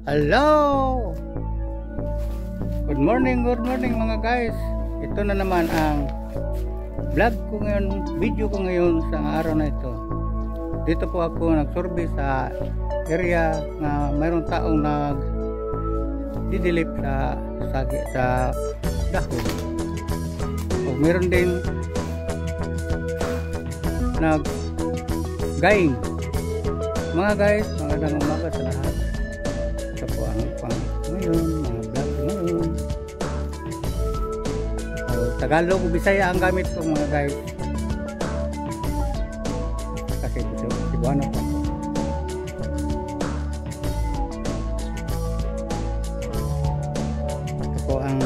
Hello! Good morning mga guys. Ito na naman ang vlog ko ngayon, video ko ngayon sa araw na ito. Dito po ako nag-survey sa area na mayroong taong nagdidilip sa dahon. O mayroon din nag-gaying. Mga guys, magandang umaga sa lahat. Ito po ang pang ngayon, mga vlog ngayon. Tagalog o Bisaya ang gamit ko mga guys. Kasi Cebuano po. Ito po ang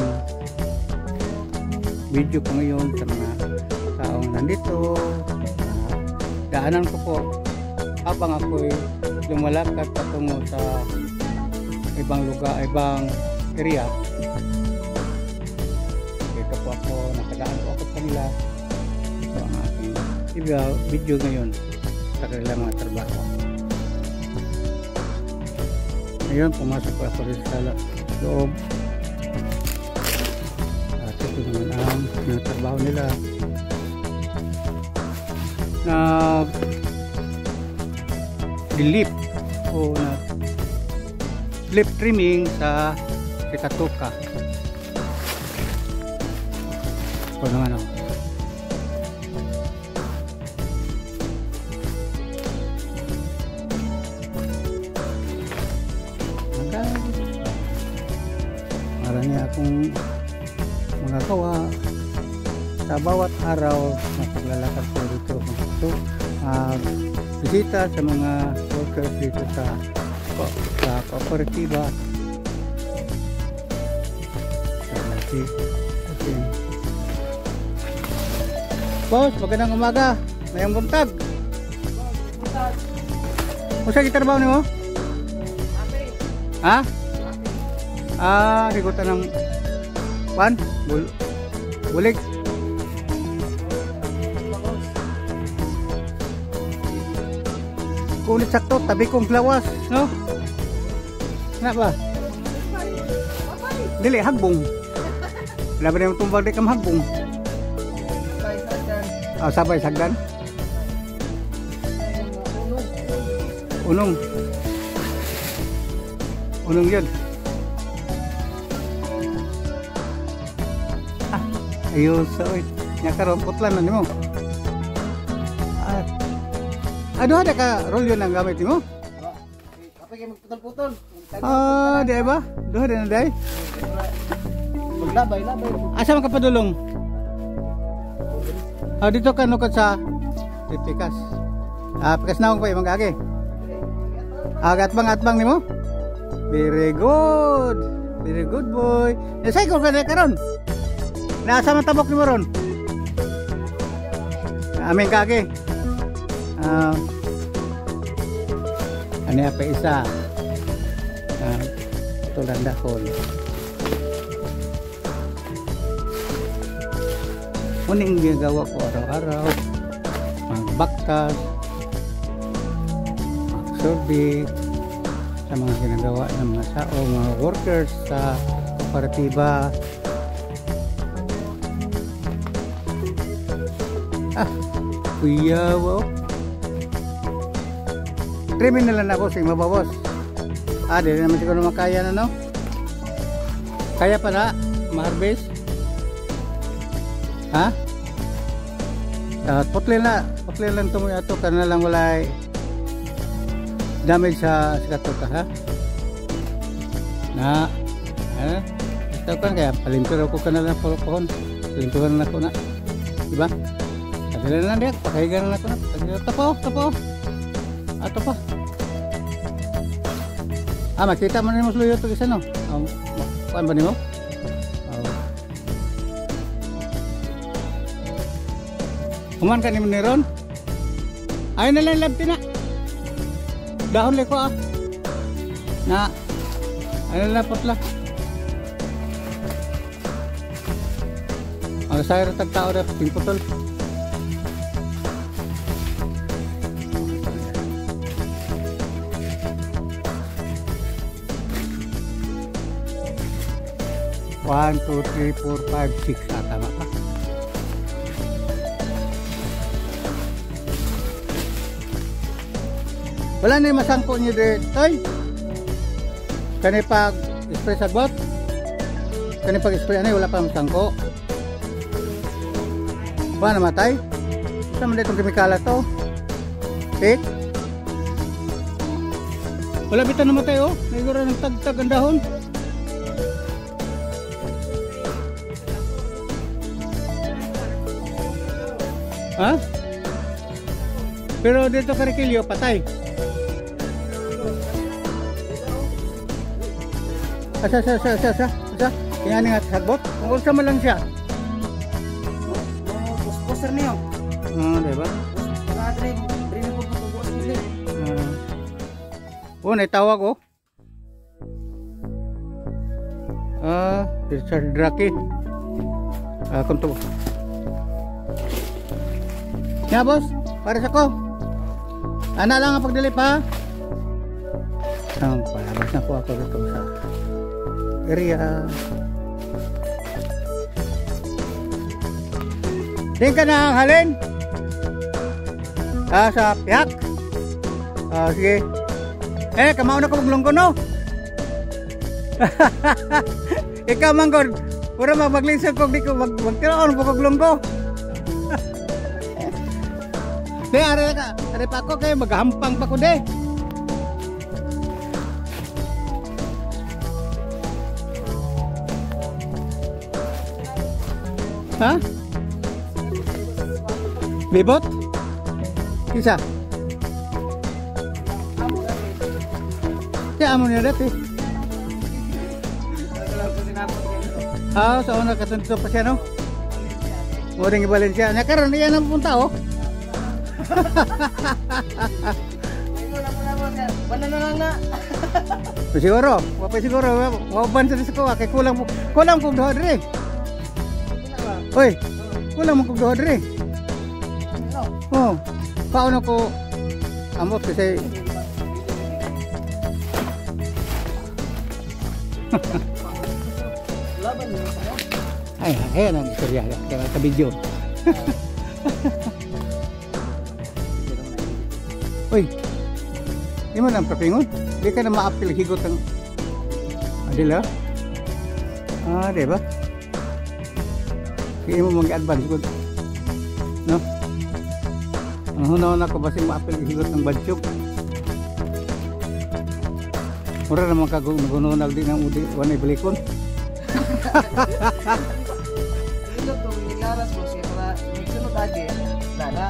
video ko ngayon sa mga taong nandito. Daanan ko po habang ako'y lumalakad patungo sa ibang lugar, ibang area. Dito po ako, nakadaan po ako sa kanila. Ito ang aking video ngayon sa kanilang mga trabaho. Ngayon, pumasok po ako rin sa loob. At ito naman ang trabaho nila. Dilip o lip trimming sa Sikatuka. Ito naman o. Marami akong magagawa sa bawat araw na paglalakad ko dito. Bisita sa mga workers dito sa kooperatiba. Boss, magandang umaga. Mayang buntag. Kung saan trabaho niyo? Ha? Higutan ng bulig. Kulit sakto, tabi kong lawas, no? Ano ba? Dili, hagbong. Laban na yung tumbang di kam hagbong. Sabay sagdan. Unong yun. Ayos, oy. Nyakaroon, putlan na mo. Aduh, ada ka rolyo nang gamit mo? Apa kayak putol-putol? Di ba? Duh, ada na day. Maglabay. Asa man ka padulong? Dito ka no sa Pikas. Pikas na ko pa imong gagi. Atbang nimo? Very good. Very good boy. Nasay ko ka na karon. Nasa man tabok nimo ron? Amin gagi. Ano pa isa tulang dahon muning ginagawa ko araw-araw, magbaktas, magsurvey sa mga ginagawa ng mga tao, mga workers sa kooperatiba. Kuya, wow. Trimming na lang ako sa mababos. Di naman siguro makaya na, no? Kaya pa na ma-harvest? Ha? Putli lang ito mo ito kana lang wala damage sa Sikatuka, ha? Ito kan kaya palimpiro ko kana lang pohon. Palimpiron na ko na. Diba? Pagdalan lang diyak, pakahigan na ko na. Tapo. Ato pa. Makita mo na yung sluyo ito isa, no? Kuhaan ba nimo? Kuman ka nimo ni Ron? Ayun na lang labti na. Dahon lang ko ayun na potla. Ang sayro tagtao na putol. 1, 2, 3, 4, 5, 6. Tama pa. Wala na yung masangko nyo dito, Toy. Kani pag-spray sa bot. Kani pag-spray ano, wala pa masangko. Ba namatay? Saan man itong kemikala to? Okay? Wala bitan namatay oh. Nagigura ng tagtag ang dahon. Ha? Pero dito karikilyo, patay. Asa? Kaya nga sagbot? Kung sa man lang siya. Poster niyo. Diba? Kadre, rin po po sila. Naitawag oh. Richard Drake. Kunto. Ya boss, para sa ko. Ana lang ang pagdilip ha. Palabas na po ako dito sa area. Din ka na halin? Sa piyak? Sige. Kamao na ko maglungko no? Ikaw manggod. Pura maglinsag ko, di ko magtiraon po maglungko. Di, are pa ko kayo, maghampang pa ko di. Ha? Libot? Isa? Kaya amo niya dati. Sa una katunto pa siya no? Muring ibalin siya. Nakaroon niya nang punta oh. Banana na na. Siguro, siguro, waban sa ko kay kulang kog duha dire. Hoy, kulang mo kog duha dire. Paano ko amot kasi Laban niyo tayo. ayan ang istorya kaya sa video. Uy, di mo nang papingon? Di ka na ma-apil higot ang adila? Diba? Hindi mo mag-advance good. No? Ang hunaw na ko basing ma-apil higot ng badsyok. Mura naman kagununag din ang udi, wanay balikon. Ilo to, nilaras mo siya para nagsunod agi. Nara.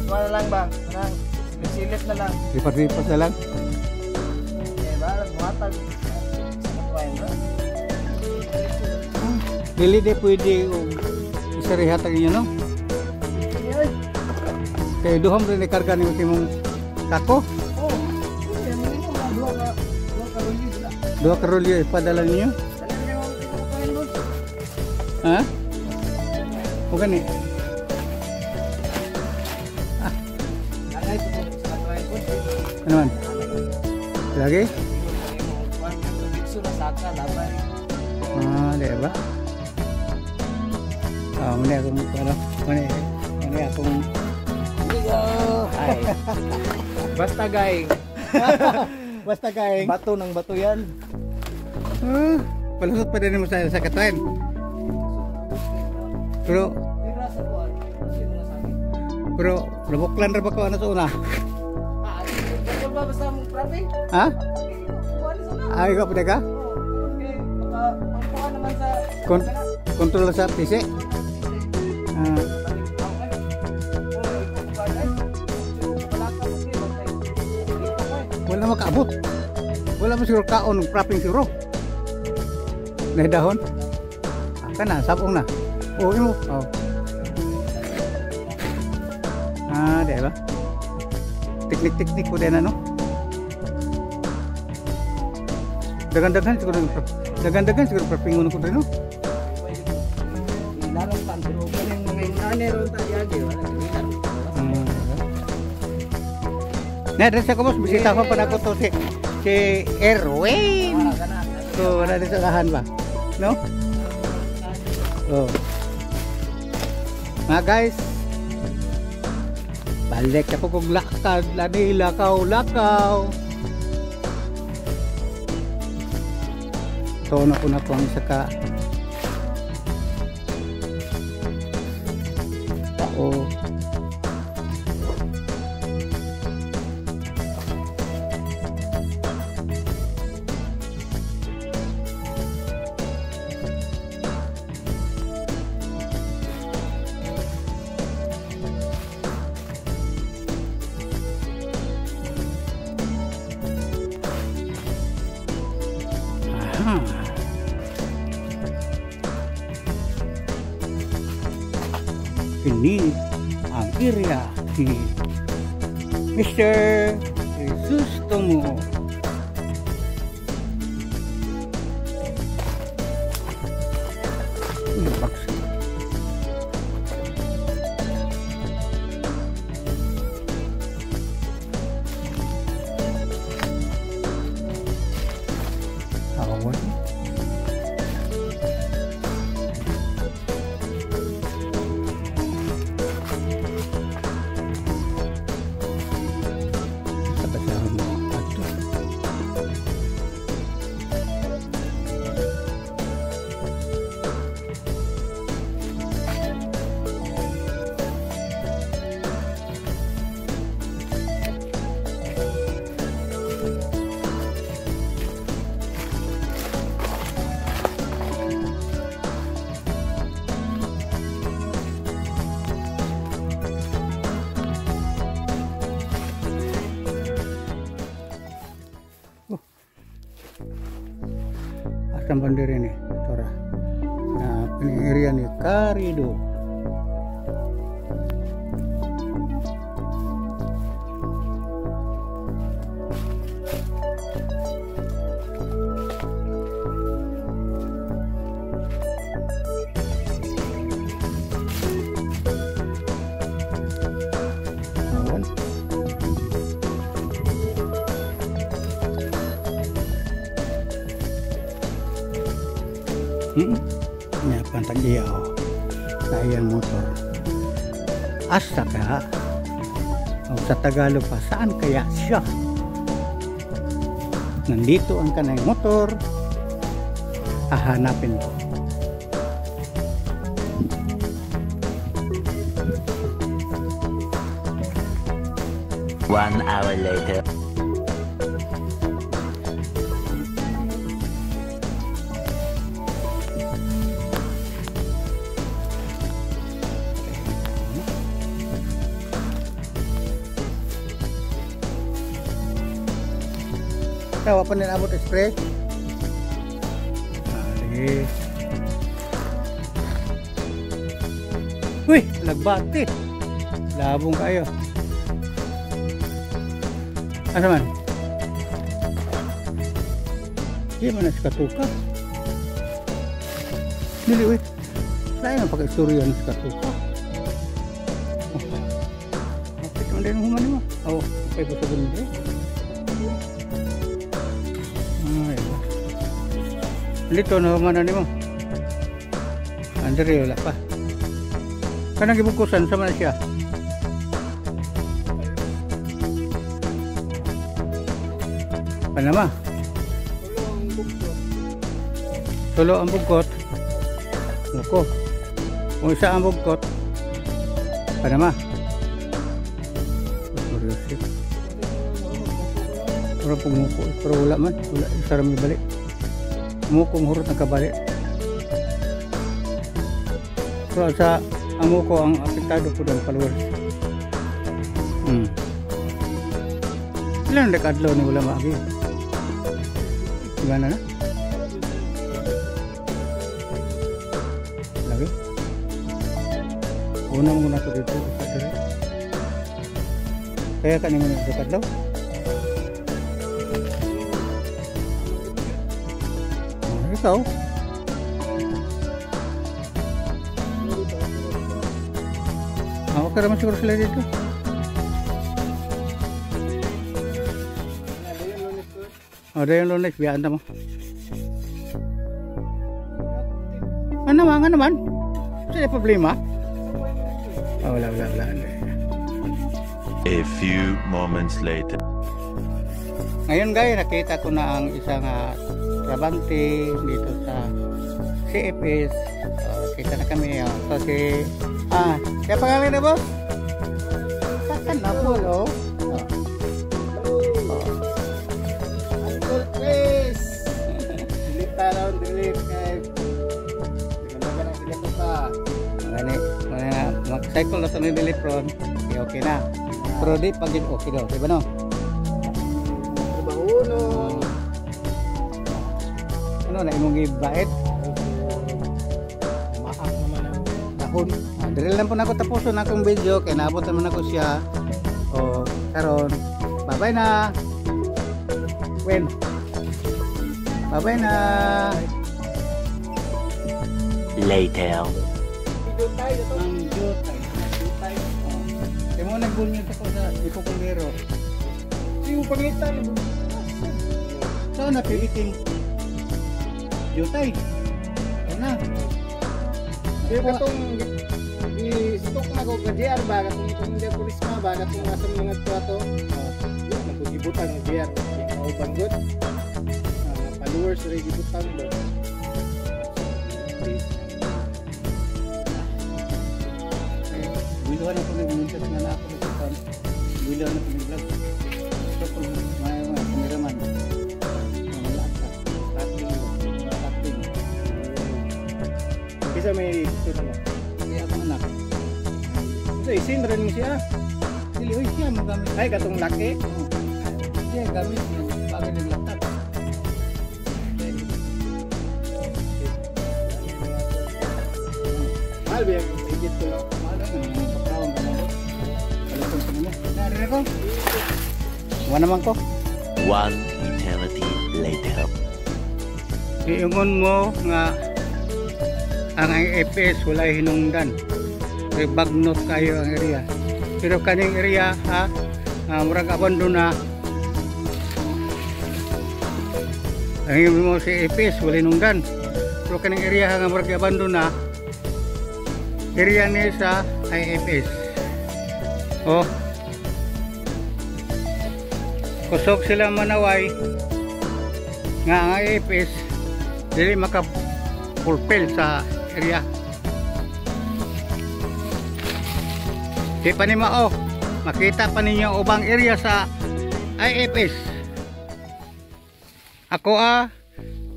Wala lang ba? Parang silip na lang. Lipas-lipas na lang. Parang matag. Dili de pwede isarihatag niyo no? Kaya duham rin ikarga ni mong kako. Dua karolyo ipadala niyo. Ha? O gani? Ano man? Lagi? Diba? Muna akong muna akong Basta guy. basta guy. Bato ng bato yan. Palusot pa din mo sa katayin. Pero nabuklan ra ba ko ano sa una? Ba basta mong propi? Ha? Ay ka pwede ka? Pagpuan naman sa Kontrol sa PC. Wala makaabot. Wala mo siguro kaon ng propping siguro. Nahidahon. Kana, sabong na. Imo. Diba? Teknik-teknik ko din ano. Dagan-dagan siguro propping ko din no. larong pero yung mga inane ron tayo wala gilan. Dres ako boss, bisita ko pa na ko to si Erwin. So, wala din sa lahan ba? No? Oh. Mga guys, balik ako kong lakad, lani lakaw. Tono ko na po ang isa ka tao. Ini ang area ni Mr. Crisostomo. Asam bandiri nih, Tora. Nah, ini area nih Karido. Ini pantang dia sayang motor asa ka sa Tagalog pa, saan kaya siya? Nandito ang kanang motor, hahanapin ko. One hour later. Tawa pa nila abot express. Ali. Uy, nagbati. Labong kayo. Asa man? Di man sa katuka. Dili uy. Lain ang pag-istorya ng katuka. Kapit man din human mo. Oh, kay po sa gundo. Dito na humana ni mo. Andre wala pa. Kanang gibukusan sama na siya. Panama. Tulo ang bugkot. Muko. Kung isa ang bugkot. Panama. Curiosity. Orang pumuko. Pero wala man. Wala. Sarang may balik. Mukong hurot na kabalik. Pero sa amuko ang apektado po ng followers. Ilan dekadlaw ni wala maagi? Gana na? Lagi? Unang muna ko dito. Kaya ka naman dekadlaw? Ikaw? Okay naman siguro sila dito. Ada yung Lunes, biyaan na mo. Nga naman. Sino problema? Oh, wala. A few moments later. Ngayon guys, nakita ko na ang isang trabante dito sa CFS. Kita na kami. So si kaya pangalan na boss? Sakan na po, oh. Uncle Chris! Delete tayo, delete. Ganda-ganda sila ko pa. Mag-cycle na sa may delete ron. Okay na. Pero di pag okay daw. Diba no? Trabaho. Ano na imong gibait? Maak naman ang Dahon. Dili lang po na ako tapuson na akong video. Kaya naabot naman ako siya. O karon. Bye-bye na. When? Bye-bye na. Later. video tayo ito. Ang jutay. Kaya mo nagbunyot ako sa ipupulero. Yung pangitan. Saan na piliting? Jutay. Ano na? Kaya katong i-stock na ko ka JR ba? Katong itong hindi pulisma ba? Katong nasa mga trato. Nagbugibutan ng JR. Yung kaupang good. Followers rin gibutan ba? Biluhan ako nag-mintas nga na ako nagpupan. Biluhan ako nag-vlog. Ito po, mga kameraman. Mga lata. Tapping. Bisa may ito na. Kaya ako anak. So isin rin mo siya. Dili, oy siya magamit. Ay katong laki. Siya gamit niya. Bagay ng laptop. Mahal ba yung digit ko? Mahal na nga. Pagkawang ka na ako. Kalapon ko nila. Narinig ko. Iwan naman ko. One eternity later. Iingon mo nga ang FPS wala hinungdan. Kaya bagnot kayo ang area. Pero kaning area murag abandon na. Ang iingon mo si FPS wala hinungdan. Pero kaning area nga murag abandon na. Area niya sa IFS. Oh. Kusog sila manaway nga ang IFS dili maka-fulfill sa area. Di pa ni mao, makita pa ninyo ubang area sa IFS. Ako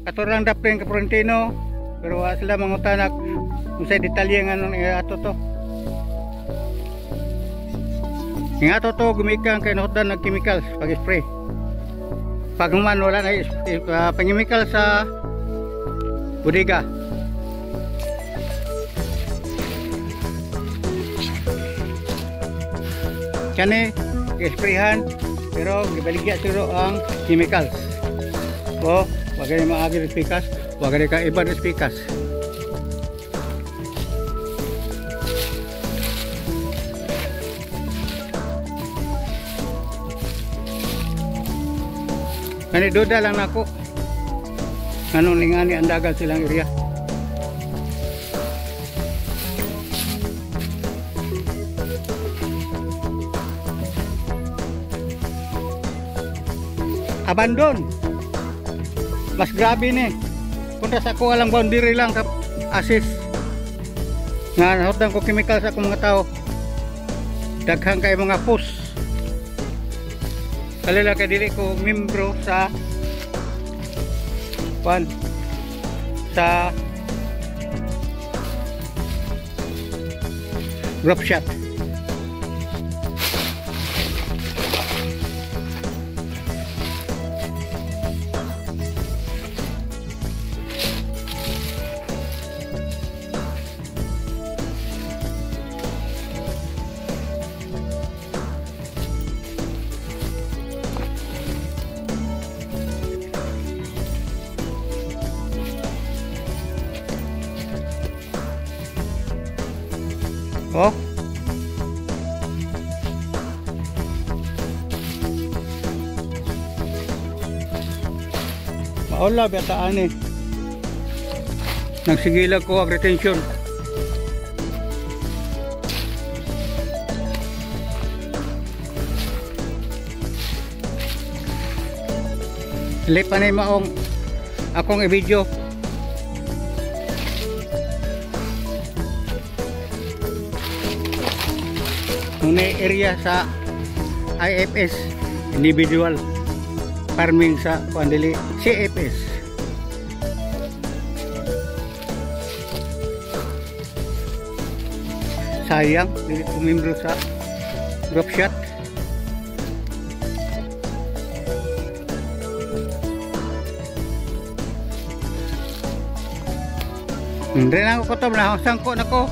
katurang dapring Kaprentino, pero sila mangutanak kung sa detalye nga nung ato to. Yung ato to gumikan kay nahudan ng chemicals pag-spray. Pag human wala na pang-chemical sa bodega. Kani i-sprayhan pero gibaligya siguro ang chemicals. O wag na maagi ng spikas, wag na ka iba ng spikas. Kani duda lang nako. Anong lingani ang dagal silang area. Abandon. Mas grabe ni. Kunta sa ko alang boundary lang kap assist. Nga nahudan ko chemical sa akong mga tao. Daghang kay mga push. Kalila kay dili ko membro sa group shot. Oh. Maula bata ani. Nagsigilag ko ang retention. Lip pa na yung maong akong i-video. Nung area sa IFS, individual farming sa Kuandili, CFS. Sayang, hindi ko membro sa group shot. Hindi na ako kutob na sangko na ko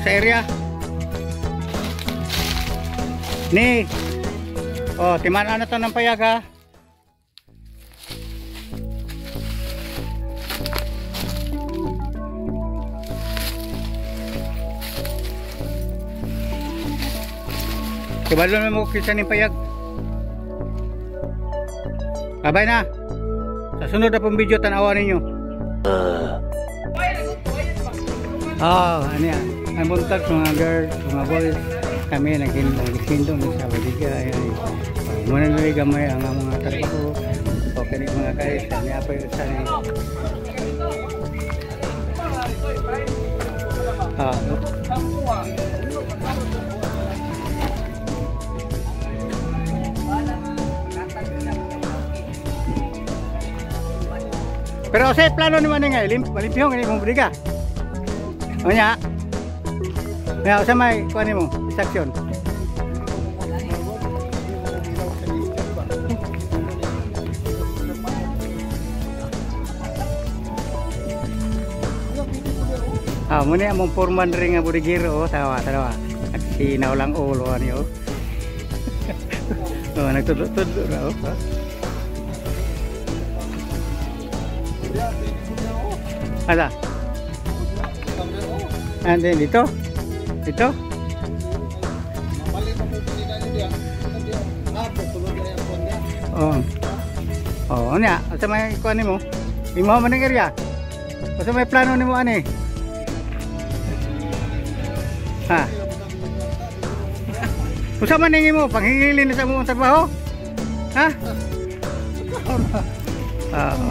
sa area ni timaan na to ng payag ha. Kibalo na mo kisa ng payag. Babay na. Sa sunod na pong video tanawa ninyo. Ano yan? Ang buntag mga girls, mga boys. Kami nagkindong sa Badigay. Muna nila gamay ang mga trabaho. Okay rin mga guys. Kami apa yung sana. Pero sa plano naman nga, limpihong ini mong briga. O nya. Kaya sa may kuan mo, section. Muna among foreman ring nga budigiro, tawa. Sinaw lang ulo ani oh. Nagtudlo na oh. Ada. Ande dito. Dito. Nya, asa may kuan nimo? Imo man ang area. Asa may plano nimo ani? Ha. Usa man ning imo panghingilin sa imong trabaho? Ha?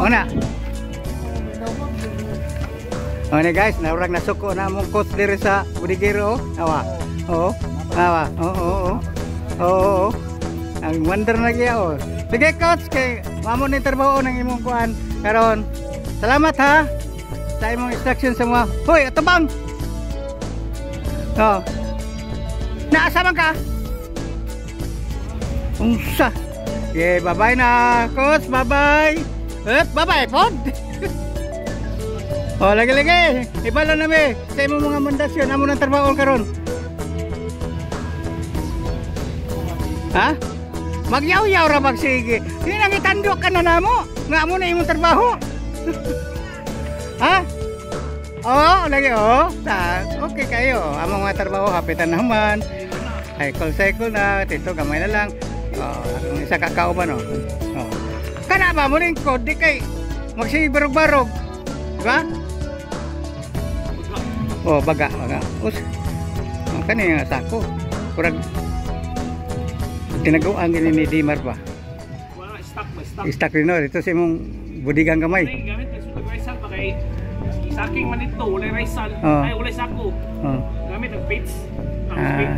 Ona. Ano guys, naurag na suko na mong coach diri sa Budigiro. Awa. Awa. Oo. Ang wonder na kaya oh. Sige coach, kay mamo ni trabaho ng imong kuan karon. Salamat ha sa imong instruction sa mga. Hoy, atabang. Naasa man ka? Unsa? Okay, bye-bye na, coach. Bye-bye. Bye-bye, pod. Lagi-lagi. Ibalo na mi. Sa imong mga mandasyon, amo nang trabaho karon. Ha? Magyaw-yaw ra magsige. Hindi nang itandok ka na namo. Nga amo na imong trabaho. Ha? Lagi okay kayo. Among mga trabaho kapitan naman. Cycle na. Dito gamay na lang. Isa kakauban Kana ba mo ning code di kay magsige barog-barog. Diba? Baga. Kani nga sako. Kurang tinagawan gini ni Dimar ba? Wala stock. Stock rin dito sa imong budigang kamay. Gamit sa rice pa kay saking man ito, wala rice ay wala sako. Gamit ang pits.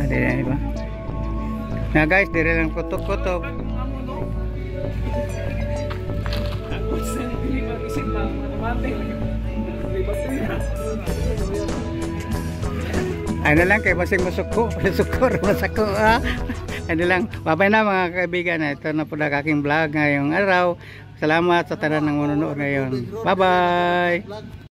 Di ba? Na guys, dire lang kutok-kutok. Ano lang kay basing masuko, masako Ano lang, babay na mga kaibigan. Ito na po na aking vlog ngayong araw. Salamat sa tanan ng manunood ngayon. Bye bye.